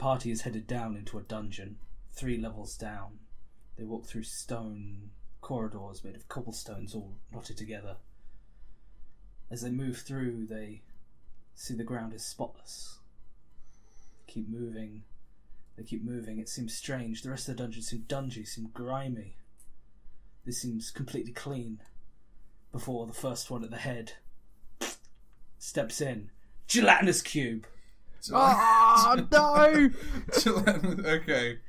party is headed down into a dungeon, 3 levels down. They walk through stone corridors made of cobblestones all knotted together. As they move through, they see the ground is spotless. They keep moving. It seems strange. The rest of the dungeon seem dungy, seem grimy. This seems completely clean. Before the first one at the head steps in. Gelatinous cube. Oh, no! Okay.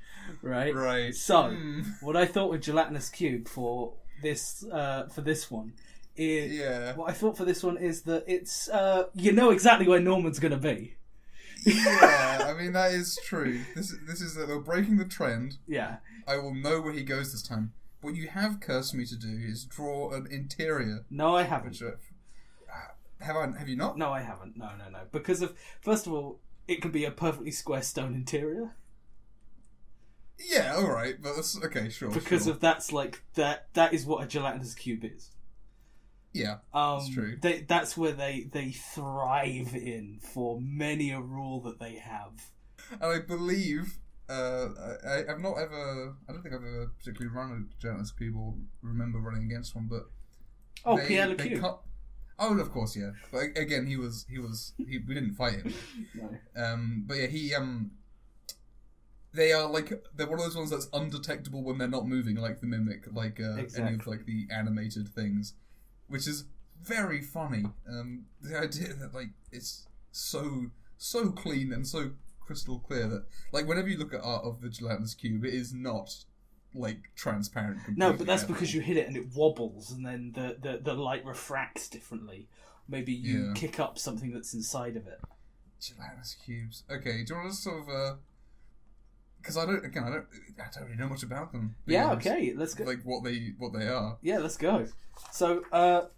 Right. So, what I thought with Gelatinous cube for this one is what I thought for this one is that it's you know exactly where Norman's going to be. Yeah, I mean that is true. This is they're breaking the trend. Yeah. I will know where he goes this time. What you have cursed me to do is draw an interior. No, I haven't. Have you not? No, I haven't. No. Because first of all, it could be a perfectly square stone interior. Yeah, all right, but that's okay, sure. Because of that's like that is what a gelatinous cube is. Yeah, that's true. That's where they thrive in for many a rule that they have. And I believe I don't think I've ever particularly run a gelatinous cube or remember running against one, but Pierre Le Cube. Oh, of course, yeah. But again, we didn't fight him. No. But yeah, they're one of those ones that's undetectable when they're not moving, like the mimic, exactly. Any of like the animated things, which is very funny. The idea that it's so clean and so crystal clear that whenever you look at art of the gelatinous cube, it is not transparent. No, but that's because you hit it and it wobbles, and then the light refracts differently. Maybe you kick up something that's inside of it. Gelatinous cubes. Okay, do you want to sort of? Because I don't really know much about them. Yeah. Okay. Let's go. What they are. Yeah. Let's go. So,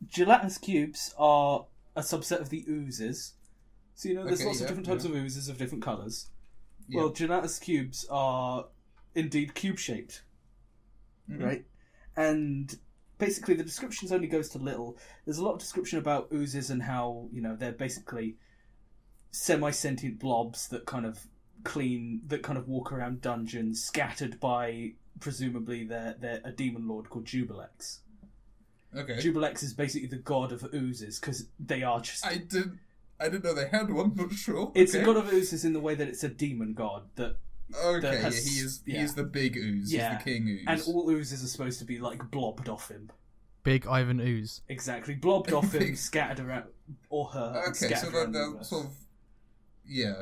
gelatinous cubes are a subset of the oozes. So there's lots of different types of oozes of different colours. Yeah. Well, gelatinous cubes are indeed cube-shaped. Mm-hmm. Right? And basically the descriptions only goes to little. There's a lot of description about oozes and how, they're basically semi-sentient blobs that kind of walk around dungeons, scattered by, presumably, a demon lord called Jubilex. Okay. Jubilex is basically the god of oozes, because they are just... I didn't know they had one, but sure. It's a god of oozes in the way that it's a demon god that... Okay, he is the big ooze. Yeah. He's the king ooze. And all oozes are supposed to be blobbed off him. Big Ivan Ooze. Exactly, blobbed off him, scattered around, or her. Okay, so they're sort of... Yeah.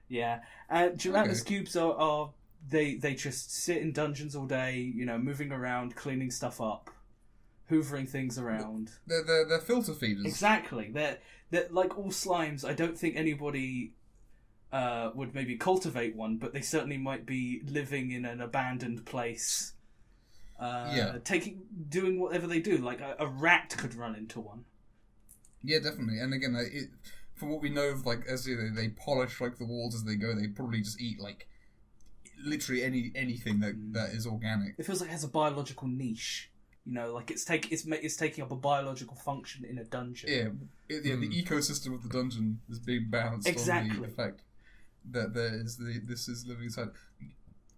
Yeah, and gelatinous cubes are they just sit in dungeons all day, moving around, cleaning stuff up, hoovering things around. They're filter feeders. Exactly. They're like all slimes. I don't think anybody would maybe cultivate one, but they certainly might be living in an abandoned place. Doing whatever they do. Like a rat could run into one. Yeah, definitely. And again, from what we know of, as they polish the walls as they go, they probably just eat literally anything that is organic. It feels like it has a biological niche. It's taking up a biological function in a dungeon. Yeah, the ecosystem of the dungeon is being balanced on the effect that this is living inside.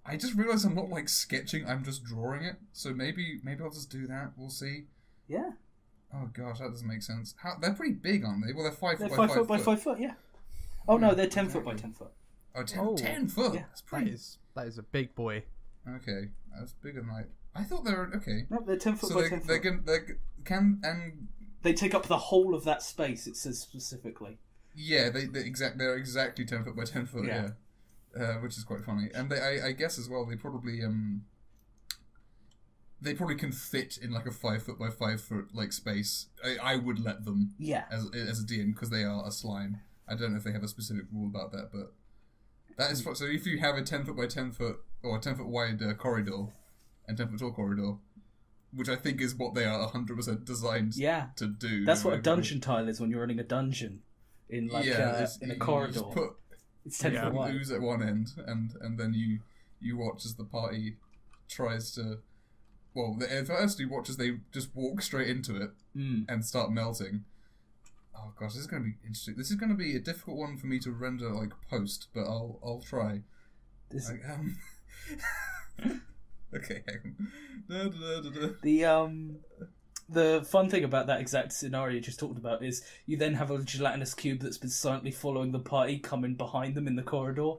I just realised I'm not sketching; I'm just drawing it. So maybe I'll just do that. We'll see. Yeah. Oh gosh, that doesn't make sense. They're pretty big, aren't they? Well, they're 5 foot by 5 foot. 5 foot by 5 foot, yeah. Oh no, they're 10 foot by 10 foot. Oh, 10 foot? Yeah. That's pretty... That is a big boy. Okay, that's bigger than I thought they were... Okay. No, they're 10 foot by 10 foot. They take up the whole of that space, it says specifically. Yeah, they're exactly 10 foot by 10 foot, yeah. Which is quite funny. And I guess as well, they probably can fit in a 5 foot by 5 foot space. I would let them as a DM because they are a slime. I don't know if they have a specific rule about that, but that is so. If you have a 10 foot by 10 foot or a 10 foot wide corridor and 10 foot tall corridor, which I think is what they are 100% designed to do. That's what a dungeon tile is when you're running a dungeon in in a corridor. It's 10 foot wide. Ooze at one end, and then you watch as the party tries to. Well, at first you watch as they just walk straight into it and start melting. Oh gosh, this is going to be interesting. This is going to be a difficult one for me to render post, but I'll try. This... Okay, hang on. The fun thing about that exact scenario you just talked about is you then have a gelatinous cube that's been silently following the party coming behind them in the corridor,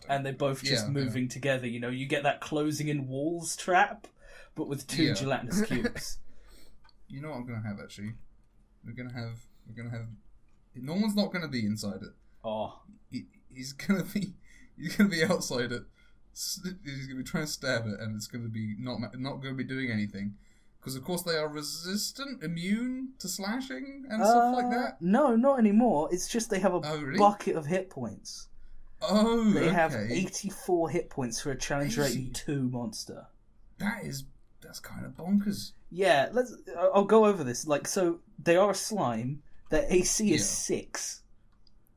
and they're both just moving together. You know, you get that closing in walls trap, but with two gelatinous cubes. You know what I'm gonna have actually? We're gonna have. No one's not gonna be inside it. Oh, he's gonna be outside it. He's gonna be trying to stab it, and it's gonna be not gonna be doing anything. Because, of course, they are immune to slashing and stuff like that? No, not anymore. It's just they have a bucket of hit points. Oh, They have 84 hit points for a challenge rating 2 monster. That's kind of bonkers. Yeah, I'll go over this. Like, so, they are a slime. Their AC is 6.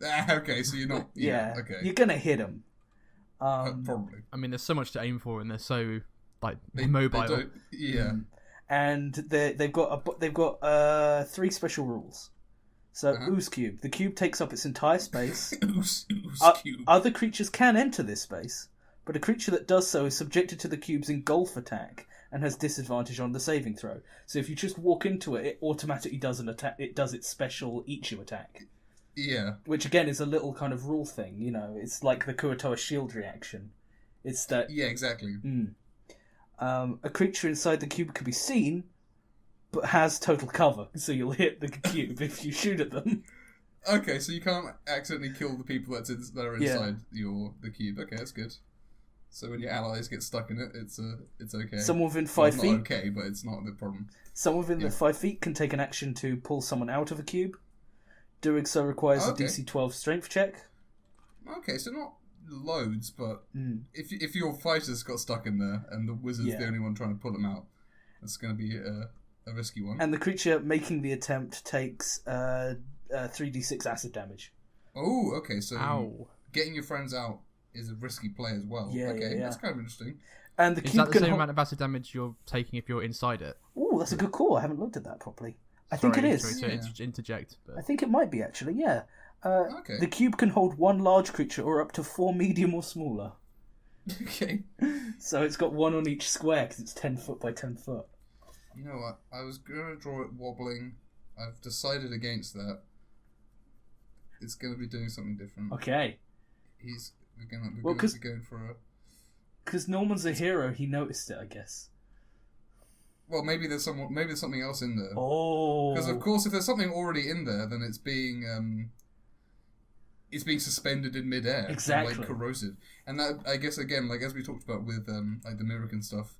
Okay, so you're not... Yeah, okay. You're going to hit them. Probably. I mean, there's so much to aim for, and they're so, like, mobile. And they've got 3 special rules. So, Ooze Cube. The cube takes up its entire space. Ooze Cube. Other creatures can enter this space, but a creature that does so is subjected to the cube's engulf attack and has disadvantage on the saving throw. So if you just walk into it, it automatically does an attack. It does its special Eat You attack. Yeah. Which, again, is a little kind of rule thing, you know. It's like the Kurotoa shield reaction. It's that... Yeah, exactly. A creature inside the cube can be seen, but has total cover, so you'll hit the cube if you shoot at them. Okay, so you can't accidentally kill the people that are inside the cube. Okay, that's good. So when your allies get stuck in it, it's okay. Someone within 5 feet. Not okay, but it's not the problem. Someone within the 5 feet can take an action to pull someone out of a cube. Doing so requires a DC 12 strength check. Okay, so not loads, but if your fighters got stuck in there and the wizard's the only one trying to pull them out, that's going to be a risky one. And the creature making the attempt takes 3d6 acid damage. Oh, okay, so getting your friends out is a risky play as well. That's kind of interesting. And the is cube that the same amount of acid damage you're taking if you're inside it? Oh, that's a good call. I haven't looked at that properly. I think it is. Sorry to interject. But... I think it might be, actually, yeah. Okay. The cube can hold 1 large creature or up to 4 medium or smaller. Okay. So it's got 1 on each square because it's 10 foot by 10 foot. You know what? I was going to draw it wobbling. I've decided against that. It's going to be doing something different. Okay. We're going to be going for a... Because Norman's a hero, he noticed it, I guess. Well, maybe there's something else in there. Oh. Because of course, if there's something already in there, then it's being suspended in midair, exactly, like corrosive. And that, I guess, again, like as we talked about with like the American stuff,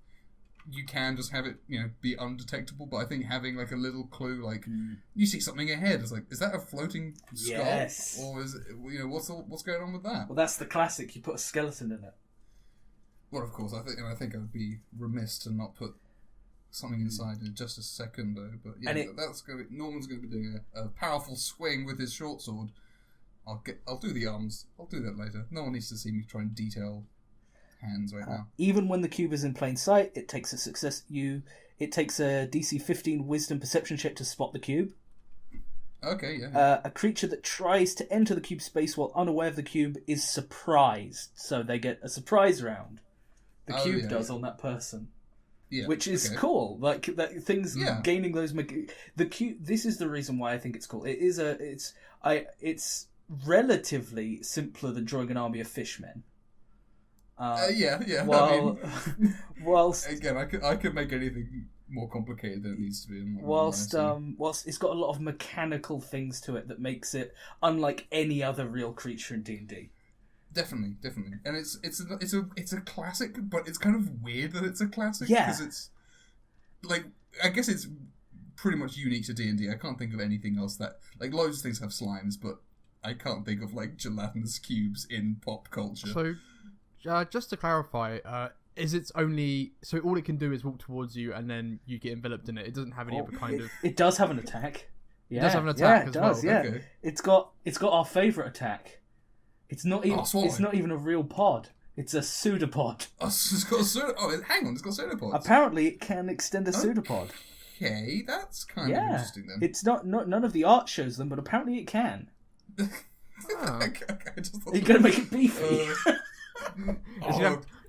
you can just have it, be undetectable. But I think having like a little clue, like you see something ahead, it's like, is that a floating skull, or is it, what's going on with that? Well, that's the classic. You put a skeleton in it. Well, of course, I think I would be remiss to not put something inside in just a second, though. But yeah, that's going to be... Norman's going to be doing a powerful swing with his short sword. I'll do the arms. I'll do that later. No one needs to see me try and detail hands right now. Even when the cube is in plain sight, it takes a DC 15 Wisdom Perception check to spot the cube. Okay, yeah. A creature that tries to enter the cube space while unaware of the cube is surprised, so they get a surprise round. The cube does on that person. Yeah, which is cool. Like that, things gaining those. The cube. This is the reason why I think it's cool. It's relatively simpler than drawing an army of fishmen. Whilst again, I could make anything more complicated than it needs to be. Whilst it's got a lot of mechanical things to it that makes it unlike any other real creature in D&D. Definitely, and it's a classic, but it's kind of weird that it's a classic. Yeah, because it's like, I guess it's pretty much unique to D&D. I can't think of anything else that, like, loads of things have slimes, but I can't think of like gelatinous cubes in pop culture. So, just to clarify, is it only so all it can do is walk towards you and then you get enveloped in it? It doesn't have any other kind of. It does have an attack. Yeah, it does have an attack as well. Yeah, okay. It's got our favourite attack. It's not even. It's not even a real pod. It's a pseudopod. Oh, it's got a pseudopod. Oh, hang on, it's got pseudopods. Apparently, it can extend a pseudopod. Okay, that's kind of interesting then. It's not none of the art shows them, but apparently it can. Okay, Are you going to make it beefy?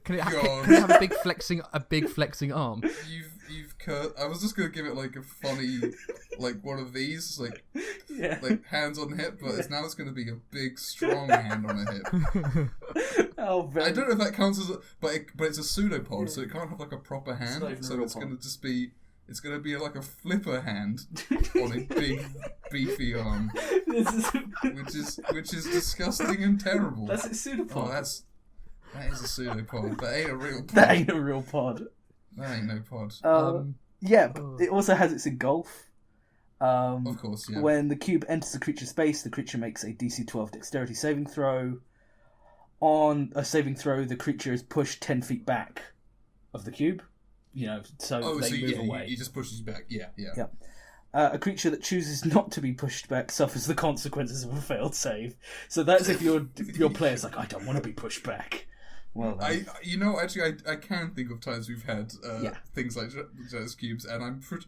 Can it have a big flexing arm? You've cut. I was just gonna give it like a funny, like one of these, like hands on hip, but it's gonna be a big strong hand on a hip. I don't know if that counts as but it's a pseudopod, so it can't have like a proper hand. So it's gonna just be. It's going to be like a flipper hand on a big, beefy arm, which is disgusting and terrible. That's a pseudopod. That is a pseudopod. That ain't a real pod. That ain't a real pod. That ain't no pod. But it also has its engulf. Of course, yeah. When the cube enters the creature's space, the creature makes a DC 12 dexterity saving throw. On a saving throw, the creature is pushed 10 feet back of the cube. So they move away. He just pushes you back. Yeah. A creature that chooses not to be pushed back suffers the consequences of a failed save. So that's if your player's like, I don't want to be pushed back. Well, then. I can think of times we've had things like Gelatinous cubes, and I'm pretty.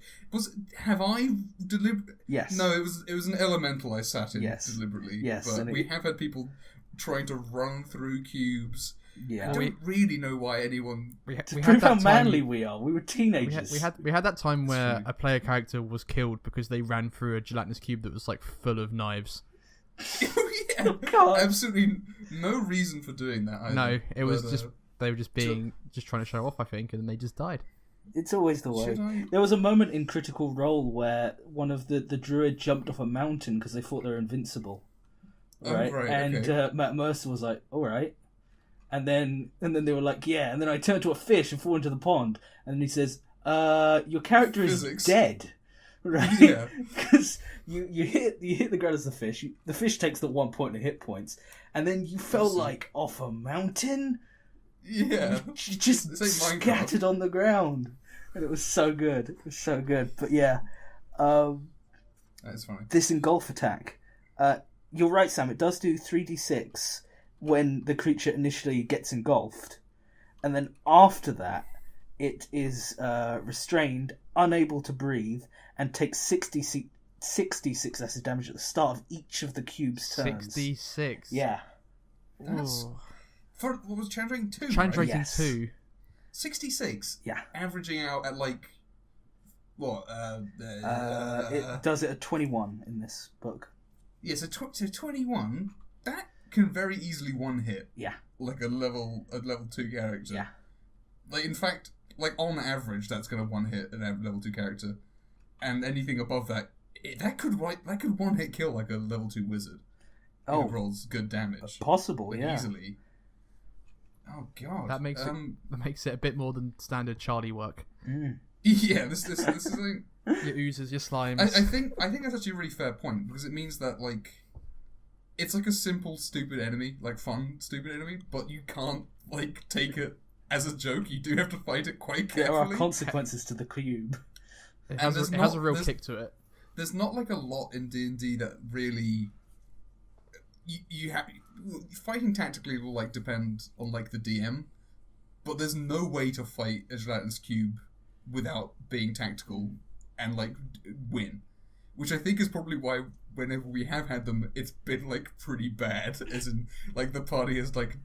Have I deliberately? Yes. No, it was an elemental I sat in deliberately. Yes, but we have had people trying to run through cubes. Yeah, I don't really know why anyone. We prove how manly we are. We were teenagers. We had that time where a player character was killed because they ran through a gelatinous cube that was like full of knives. Oh, God. Absolutely no reason for doing that either. No, it was just they were just trying to show off, I think, and they just died. It's always the way. There was a moment in Critical Role where one of the druid jumped off a mountain because they thought they were invincible. Right? And Matt Mercer was like, all right. And then they were like, yeah. And then I turned to a fish and fall into the pond. And then he says, your character is dead. Right? Yeah. Because you hit the ground as the fish. The fish takes the 1 point of hit points. And then you fell like off a mountain. Yeah. You just scattered on the ground. And it was so good. But yeah. That's funny. This engulf attack. You're right, Sam. It does do 3d6 when the creature initially gets engulfed. And then after that, it is restrained, unable to breathe, and takes 66 acid damage at the start of each of the cube's turns. 66? Yeah. That's... For, what was Chant Rating 2? Chant Rating 2. 66? Yeah. Averaging out at like... What? It does it at 21 in this book. Yeah, so 21, that can very easily one hit. Yeah. Like a level 2 character. Yeah. Like, in fact, like on average, that's going to one hit an level 2 character. And anything above that, that could one hit kill like a level 2 wizard. Oh. Who rolls good damage. Possible, like, yeah. Easily. Oh, God. That makes it a bit more than standard Charlie work. Mm. Yeah, this is like... Your oozes, your slimes. I think that's actually a really fair point, because it means that, like, it's like a simple, stupid enemy, like fun, stupid enemy, but you can't, like, take it as a joke. You do have to fight it quite carefully. There are consequences to the cube. It has a real kick to it. There's not, like, a lot in D&D that really... You have... Fighting tactically will, like, depend on, like, the DM, but there's no way to fight a gelatinous cube without being tactical and like win, which I think is probably why whenever we have had them, it's been like pretty bad. As in, like the party has like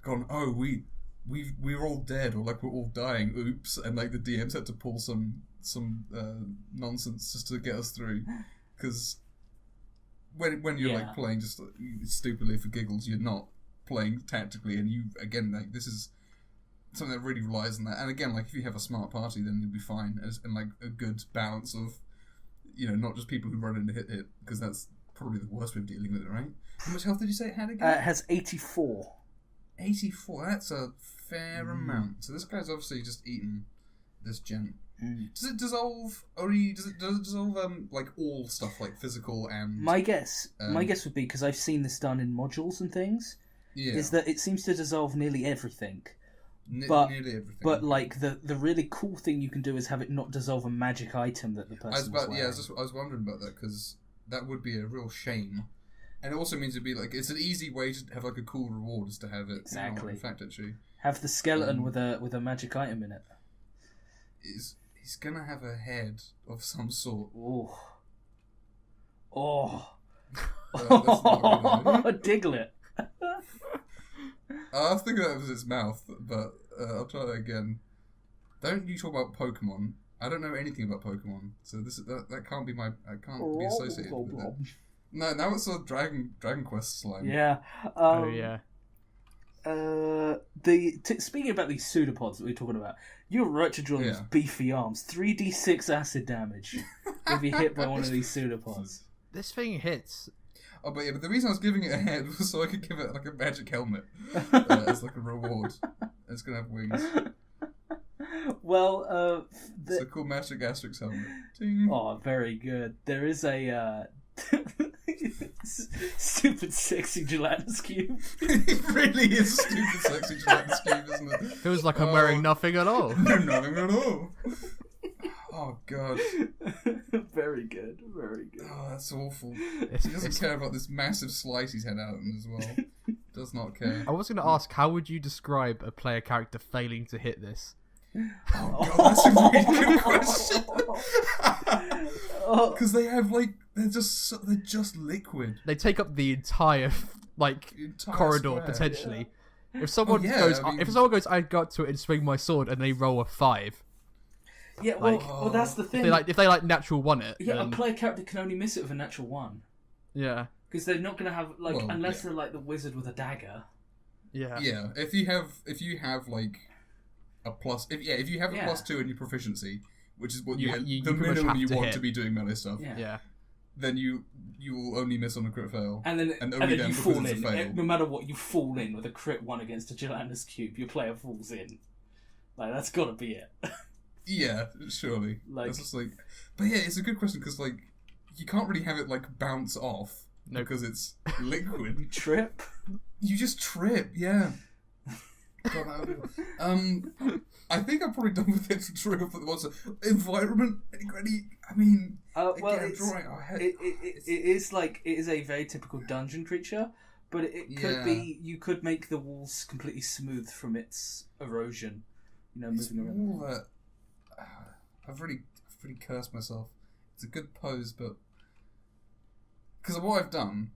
gone, oh we're all dead, or like we're all dying. Oops, and like the DMs had to pull some nonsense just to get us through, because when you're like playing just stupidly for giggles, you're not playing tactically, and you again like this is something that really relies on that. And again, like if you have a smart party, then you'll be fine, and like a good balance of, you know, not just people who run into hit, because that's probably the worst way of dealing with it, right? How much health did you say it had again? It has 84. 84. That's a fair amount. So this guy's obviously just eaten this gent. Mm. Does it dissolve? Does it dissolve like all stuff, like physical and? My guess would be, because I've seen this done in modules and things, is that it seems to dissolve nearly everything. Nearly everything. But like the really cool thing you can do is have it not dissolve a magic item that the person was wearing. I was wondering about that, because that would be a real shame. And it also means it'd be like, it's an easy way to have like a cool reward, is to have it. Exactly. In fact, actually, have the skeleton with a magic item in it. He's gonna have a head of some sort. Oh. That's not good, Diglett. I was thinking that was its mouth, but I'll try that again. Don't you talk about Pokemon? I don't know anything about Pokemon, so that can't be I can't be associated with it. No, now it's a Dragon Quest slime. Yeah. Yeah. Speaking about these pseudopods that we were talking about, you're right to draw those beefy arms. 3d6 acid damage if you hit by one of these pseudopods. This thing hits. Oh, but the reason I was giving it a head was so I could give it like a magic helmet as like a reward. It's gonna have wings. Well, it's a cool magic asterisk helmet. Ding. Oh, very good. There is a stupid sexy gelatinous cube. It really is stupid sexy gelatinous cube, isn't it? Feels like I'm wearing nothing at all. Nothing at all. Oh god. Very good, very good. Oh, that's awful. He doesn't care about this massive slice he's had out of him as well. Does not care. I was going to ask, how would you describe a player character failing to hit this? Oh god, that's a really good question. Because they have they're just liquid. They take up the entire corridor square. Potentially. Yeah. If someone goes, I got to it and swing my sword, and they roll a 5. Yeah, well, that's the thing. If they natural one it. Yeah, then... a player character can only miss it with a natural 1. Yeah. Because they're not going to have unless they're like the wizard with a dagger. Yeah. Yeah. If you have like a plus, if you have a +2 in your proficiency, which is what the minimum you want to be doing melee stuff. Yeah. Then you will only miss on a crit fail, and then you fall in. No matter what, you fall in with a crit 1 against a gelatinous cube. Your player falls in. Like that's got to be it. Yeah, surely. That's just but yeah, it's a good question because you can't really have it bounce off because it's liquid. You trip. You just trip, yeah. God, I think I'm probably done with it to trip. What's the environment? Again, I'm drawing our head. It is a very typical dungeon creature, but it could be you could make the walls completely smooth from its erosion. Moving around. I've really cursed myself. It's a good pose, but because what I've done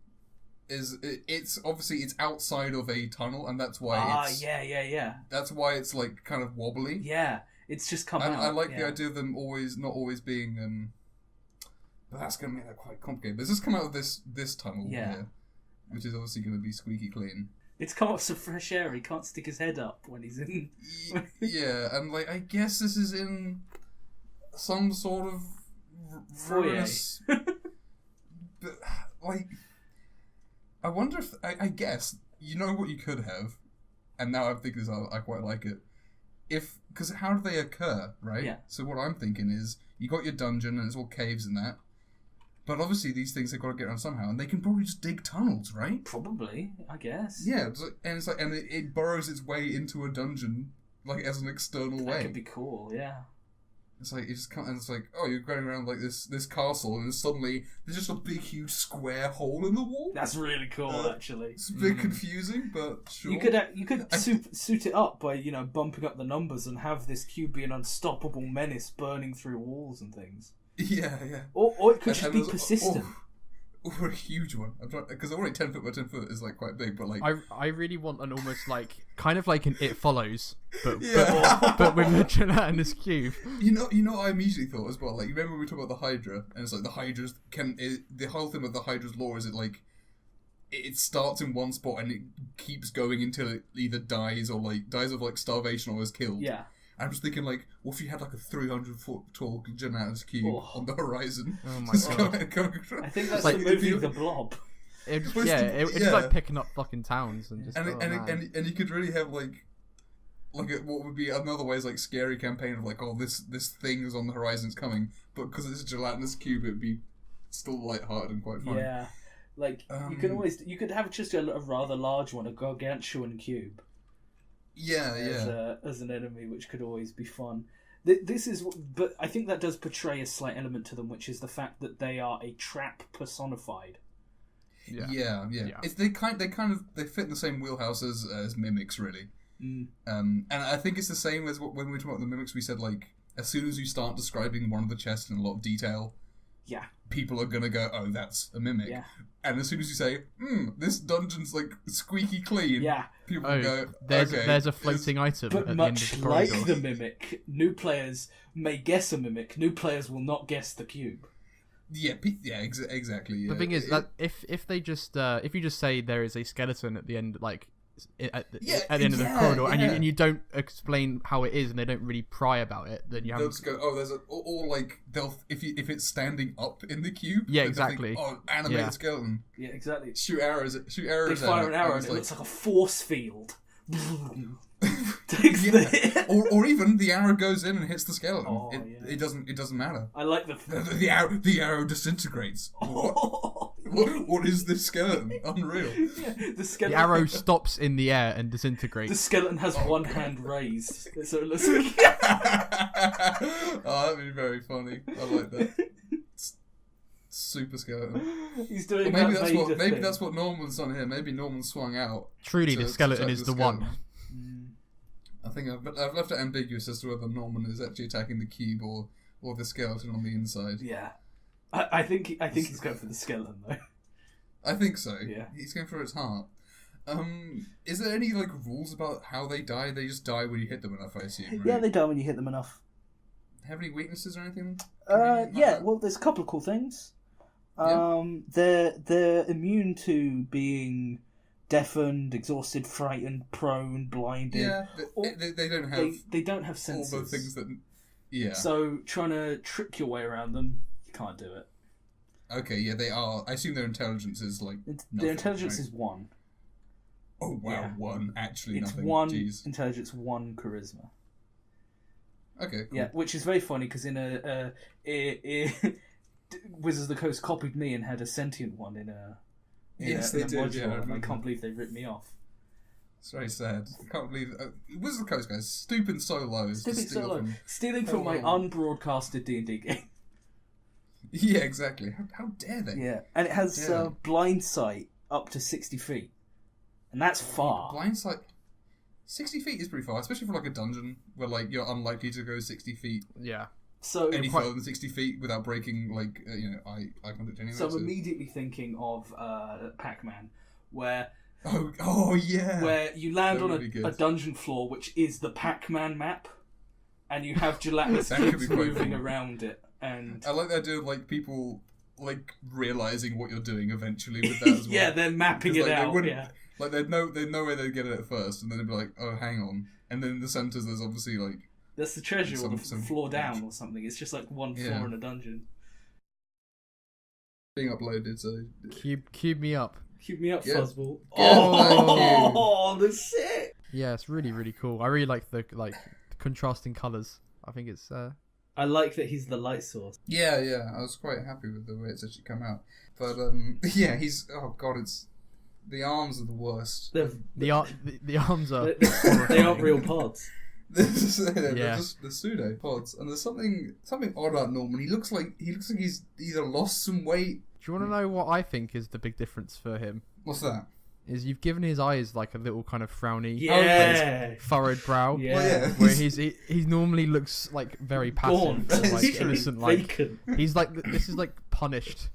is it's obviously it's outside of a tunnel, and that's why yeah. That's why it's kind of wobbly. Yeah, it's just come out. I like the idea of them not always being. But that's going to make that quite complicated. But it's just come out of this tunnel here, which is obviously going to be squeaky clean. It's come off some fresh air. He can't stick his head up when he's in. Yeah, and I guess this is in some sort of ruinous. But I wonder if I guess what you could have, and now I'm thinking this, I quite like it. Because how do they occur, right? Yeah. So what I'm thinking is you got your dungeon and it's all caves and that. But obviously these things have got to get around somehow, and they can probably just dig tunnels, right? Probably, I guess. Yeah, and it burrows its way into a dungeon, as an external way. That could be cool, yeah. It's you just can't, and it's you're going around this castle, and then suddenly there's just a big, huge square hole in the wall. That's really cool, actually. It's a bit confusing, but sure. You could suit it up by bumping up the numbers and have this cube be an unstoppable menace burning through walls and things. Yeah. Or it could just be persistent. Or a huge one. Because already 10 foot by 10 foot is quite big, but I really want an almost kind of an It Follows, but with a gelatinous cube. You know what I immediately thought as well. You remember when we talked about the Hydra, and it's the Hydra's the whole thing with the Hydra's lore is it starts in one spot and it keeps going until it either dies or dies of starvation or is killed. Yeah. I'm just thinking, what if you had a 300-foot tall gelatinous cube on the horizon? Oh my god! I think that's the movie The Blob. It's just picking up fucking towns and just. And you could really have what would be another way is scary campaign of this thing is on the horizon, it's coming, but because it's a gelatinous cube, it'd be still lighthearted and quite fun. Yeah, you could have just a rather large one, a gargantuan cube. Yeah. As an enemy, which could always be fun. But I think that does portray a slight element to them, which is the fact that they are a trap personified. Yeah. They fit in the same wheelhouse as mimics, really. And I think it's the same as when we talk about the mimics. We said as soon as you start describing one of the chests in a lot of detail, people are gonna go, "Oh, that's a mimic." Yeah. And as soon as you say, this dungeon's like squeaky clean, people go, there's a floating item but at the end much of the like corridor. the Mimic, new players may guess a Mimic, new players will not guess the cube. Yeah, exactly. Yeah. The thing is that if you just say there is a skeleton at the end, like at the end of the corridor, and you don't explain how it is, and they don't really pry about it, then you have. They'll just go, there's or like they'll if it's standing up in the cube. Yeah, exactly. Think, animated skeleton. Yeah, exactly. Shoot arrows. They fire an arrow, and it looks like a force field. Or even the arrow goes in and hits the skeleton. It doesn't matter. I like the arrow disintegrates. What is this skeleton? Unreal. The arrow stops in the air and disintegrates. The skeleton has one hand raised, so it looks like. That'd be very funny. I like that. Super skeleton. He's doing maybe that's what Norman's on here. Maybe Norman swung out. Truly, the skeleton is the one. I think I've left it ambiguous as to whether Norman is actually attacking the cube or the skeleton on the inside. Yeah, I think he's going for the skeleton though. I think so. Yeah, he's going for its heart. Is there any like rules about how they die? They just die when you hit them enough, I assume. Right? Yeah, they die when you hit them enough. Have any weaknesses or anything? Well, there's a couple of cool things. They're immune to being deafened, exhausted, frightened, prone, blinded. Yeah, they don't have. They don't have senses. All the things that. Yeah. So trying to trick your way around them, you can't do it. Okay, yeah, they are. I assume their intelligence is like. Their intelligence is 1. Oh wow, Yeah. 1 actually. It's nothing. 1 Jeez. intelligence, 1 charisma. Okay. Cool. Yeah, which is very funny because in Wizards of the Coast copied me and had a sentient one in a. Yes, they did. Module, and I can't believe they ripped me off. It's very sad. I can't believe Wizards of the Coast guys stooping so low. Stealing from my unbroadcasted D&D game. Yeah, exactly. How dare they? Yeah, and it has blind sight up to 60 feet, and that's far. Blind sight. 60 feet is pretty far, especially for like a dungeon where like you're unlikely to go 60 feet. Yeah. So any further than 60 feet without breaking like eye contact anyway. So I'm immediately thinking of Pac-Man, where where you land on a dungeon floor which is the Pac-Man map, and you have gelatinous cubes moving around it. And I like the idea of like people like realizing what you're doing eventually with that as well. Yeah, they're mapping it out. Like they'd know where they'd get it at first, and then they'd be like, oh, hang on. And then in the centres there's obviously like that's the treasure or the floor down or something. It's just like one floor in a dungeon. Being uploaded, so cube me up. Cube me up, Fuzzball. Oh, that's sick. Yeah, it's really really cool. I really like the contrasting colours. I think it's. I like that he's the light source. Yeah, I was quite happy with the way it's actually come out. But yeah, he's it's the arms are the worst. The arms are. They aren't real pods. They're just the pseudopods, and there's something odd about Norman. He looks like he's either lost some weight. Do you want to know what I think is the big difference for him? What's that? Is you've given his eyes like a little kind of frowny, furrowed brow. Yeah. Well, yeah. Where he normally looks like very passive, or, like innocent. Like he's like this is like punished.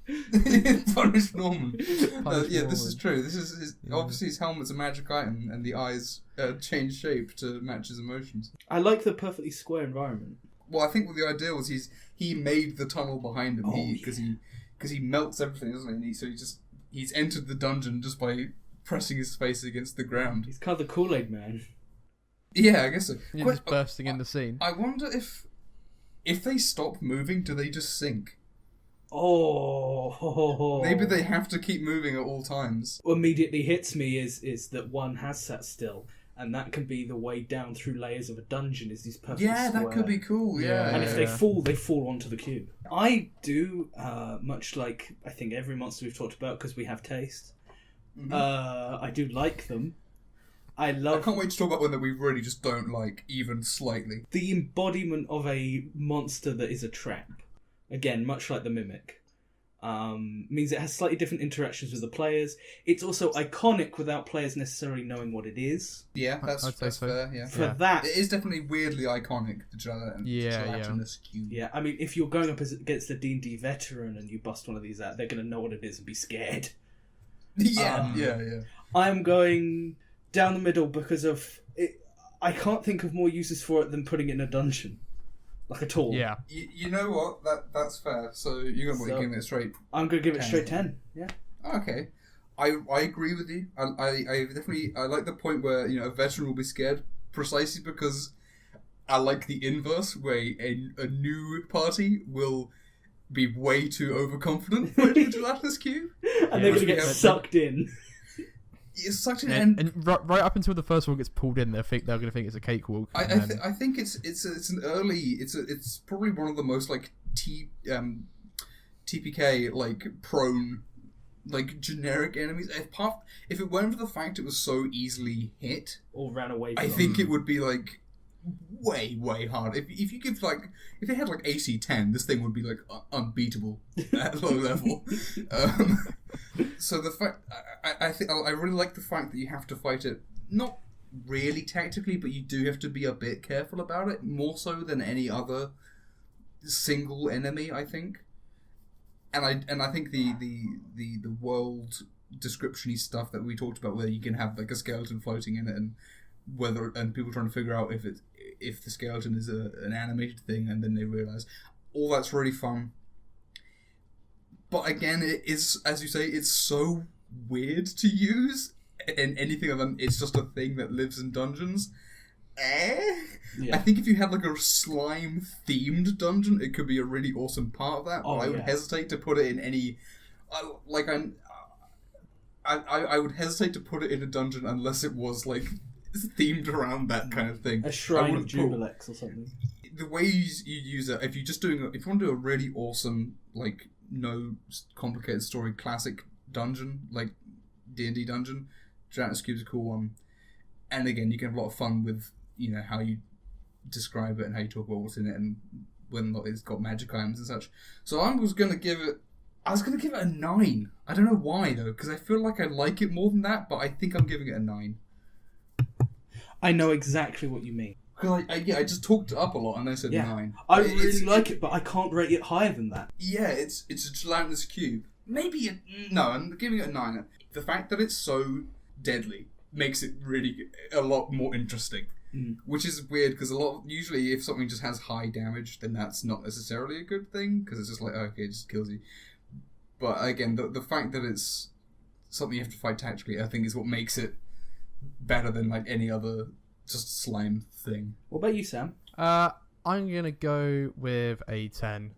Punished Norman. Punished Norman. This is true. This is obviously his helmet's a magic item, and the eyes change shape to match his emotions. I like the perfectly square environment. Well, I think what the idea was he made the tunnel behind him because he melts everything, doesn't he? And he's entered the dungeon just by pressing his face against the ground. He's kind of the Kool-Aid man. Yeah, I guess so. You're just bursting in the scene. I wonder if they stop moving, do they just sink? Oh. Maybe they have to keep moving at all times. What immediately hits me is that one has sat still, and that can be the way down through layers of a dungeon is these perfect square. that could be cool, yeah. And if they fall onto the cube. I do, much like I think every monster we've talked about, because we have taste. Mm-hmm. I do like them. I can't wait to talk about one that we really just don't like, even slightly. The embodiment of a monster that is a trap. Again, much like the Mimic. Means it has slightly different interactions with the players. It's also iconic without players necessarily knowing what it is. Yeah, that's fair. Yeah. For that, it is definitely weirdly iconic. The gelatinous cube. Yeah, I mean, if you're going up against a D&D veteran and you bust one of these out, they're going to know what it is and be scared. Yeah. I'm going down the middle because of it. I can't think of more uses for it than putting it in a dungeon, like at all. Yeah. You know what? That's fair. So you're gonna give it straight. I'm gonna give it straight 10. Yeah. Okay. I agree with you. I definitely like the point where a veteran will be scared precisely because I like the inverse where a new party will be way too overconfident for a gelatinous cube, and they're gonna get sucked in. It's such an and right up until the first one gets pulled in, they're gonna think it's a cakewalk. I think it's an early. It's probably one of the most like TPK like prone like generic enemies. If it weren't for the fact it was so easily hit or ran away from I think it would be like way hard. If you give like if they had like AC 10, this thing would be like unbeatable at low level. So the fact I think I really like the fact that you have to fight it not really tactically, but you do have to be a bit careful about it, more so than any other single enemy, I think. And I think the world description-y stuff that we talked about, where you can have like a skeleton floating in it, and people trying to figure out if the skeleton is an animated thing, and then they realize all that's really fun. But again, it is, as you say, it's so weird to use, and anything other than it's just a thing that lives in dungeons. I think if you had like a slime themed dungeon, it could be a really awesome part of that. But I would hesitate to put it in any. I would hesitate to put it in a dungeon unless it was like themed around that kind of thing. A shrine of Jubilex or something. The way you use it, if you want to do a really awesome like no complicated story classic dungeon like D&D dungeon, Gelatinous Cube's a cool one. And again, you can have a lot of fun with how you describe it and how you talk about what's in it and whether or not it's got magic items and such. So I was going to give it a 9. I don't know why though, because I feel like I like it more than that, but I think I'm giving it a 9. I know exactly what you mean. Because I just talked it up a lot and I said 9. I really like it, but I can't rate it higher than that. Yeah, it's a gelatinous cube. Maybe no, I'm giving it a 9. The fact that it's so deadly makes it really a lot more interesting. Which is weird because usually if something just has high damage, then that's not necessarily a good thing because it's just like okay, it just kills you. But again, the fact that it's something you have to fight tactically, I think, is what makes it better than like any other just slime thing. What about you, Sam? I'm gonna go with a 10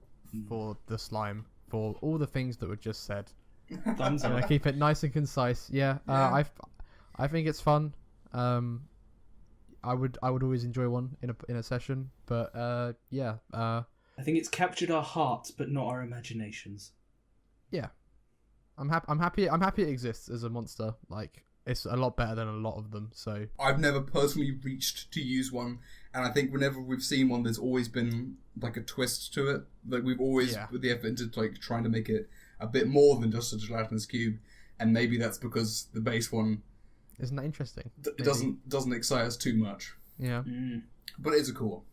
for the slime for all the things that were just said. Thumbs up. Keep it nice and concise. Yeah. I think it's fun. I would always enjoy one in a session, but I think it's captured our hearts, but not our imaginations. Yeah, I'm happy it exists as a monster. Like it's a lot better than a lot of them. So I've never personally reached to use one, and I think whenever we've seen one, there's always been like a twist to it. Like we've always put the effort into like trying to make it a bit more than just a gelatinous cube, and maybe that's because the base one. Isn't that interesting? It doesn't excite us too much. Yeah. But it is a cool.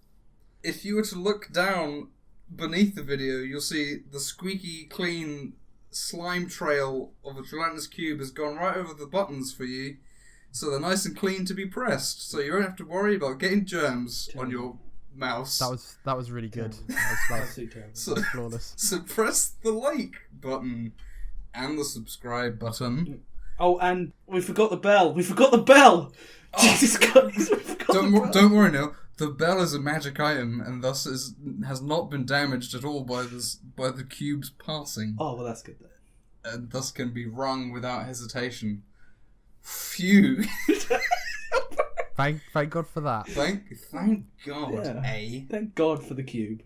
If you were to look down beneath the video, you'll see the squeaky clean slime trail of a gelatinous cube has gone right over the buttons for you, so they're nice and clean to be pressed. So you don't have to worry about getting germs on your mouse. That was really good. That was flawless. So press the like button and the subscribe button. Oh, and we forgot the bell. Oh. Jesus Christ, we forgot the bell. Don't worry, Neil. The bell is a magic item, and thus has not been damaged at all by the cube's passing. Oh, well, that's good then. And thus can be rung without hesitation. Phew. Thank God for that. Thank God, Thank God for the cube.